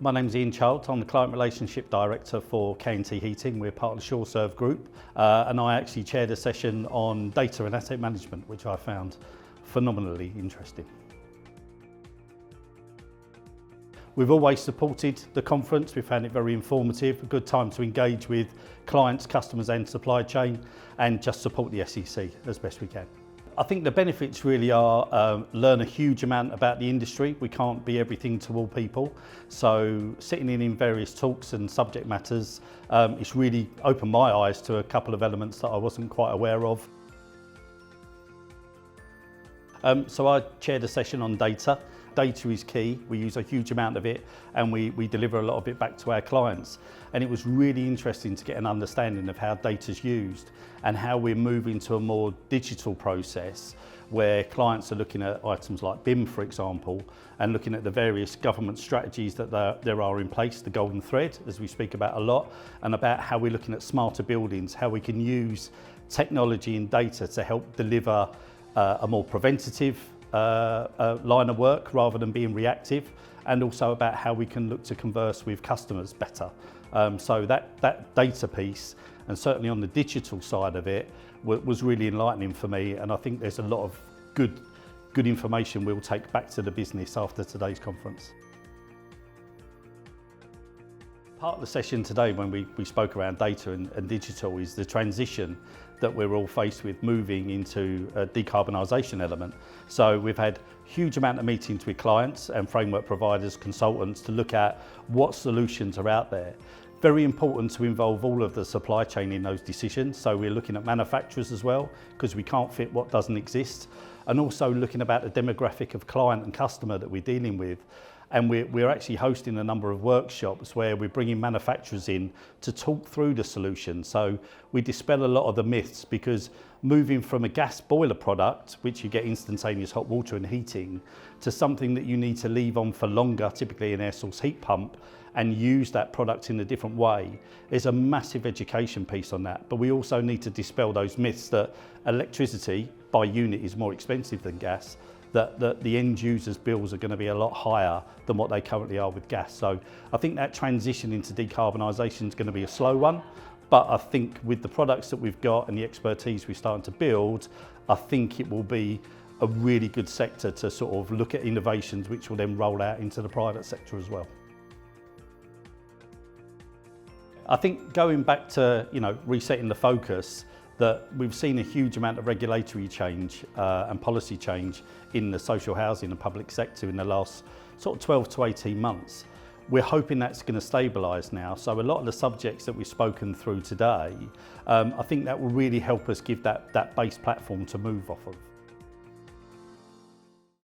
My name's Ian Childs. I'm the Client Relationship Director for K&T Heating. We're part of the SureServe Group, and I actually chaired a session on data and asset management, which I found phenomenally interesting. We've always supported the conference. We found it very informative, a good time to engage with clients, customers and supply chain, and just support the SEC as best we can. I think the benefits really are learn a huge amount about the industry. We can't be everything to all people. So sitting in various talks and subject matters, it's really opened my eyes to a couple of elements that I wasn't quite aware of. So I chaired a session on data. Data is key. We use a huge amount of it and we deliver a lot of it back to our clients. And it was really interesting to get an understanding of how data is used and how we're moving to a more digital process where clients are looking at items like BIM, for example, and looking at the various government strategies that there are in place, the golden thread, as we speak about a lot, and about how we're looking at smarter buildings, how we can use technology and data to help deliver a more preventative line of work rather than being reactive, and also about how we can look to converse with customers better. So that data piece, and certainly on the digital side of it, was really enlightening for me, and I think there's a lot of good information we'll take back to the business after today's conference. Part of the session today when we spoke around data and digital is the transition that we're all faced with moving into a decarbonisation element. So we've had a huge amount of meetings with clients and framework providers, consultants to look at what solutions are out there. Very important to involve all of the supply chain in those decisions. So we're looking at manufacturers as well, because we can't fit what doesn't exist. And also looking about the demographic of client and customer that we're dealing with. And we're actually hosting a number of workshops where we're bringing manufacturers in to talk through the solution. So we dispel a lot of the myths, because moving from a gas boiler product, which you get instantaneous hot water and heating, to something that you need to leave on for longer, typically an air source heat pump, and use that product in a different way, there's a massive education piece on that. But we also need to dispel those myths that electricity by unit is more expensive than gas, that the end user's bills are going to be a lot higher than what they currently are with gas. So I think that transition into decarbonisation is going to be a slow one, but I think with the products that we've got and the expertise we're starting to build, I think it will be a really good sector to sort of look at innovations which will then roll out into the private sector as well. I think going back to resetting the focus, that we've seen a huge amount of regulatory change and policy change in the social housing and public sector in the last sort of 12 to 18 months. We're hoping that's going to stabilise now. So a lot of the subjects that we've spoken through today, I think that will really help us give that base platform to move off of.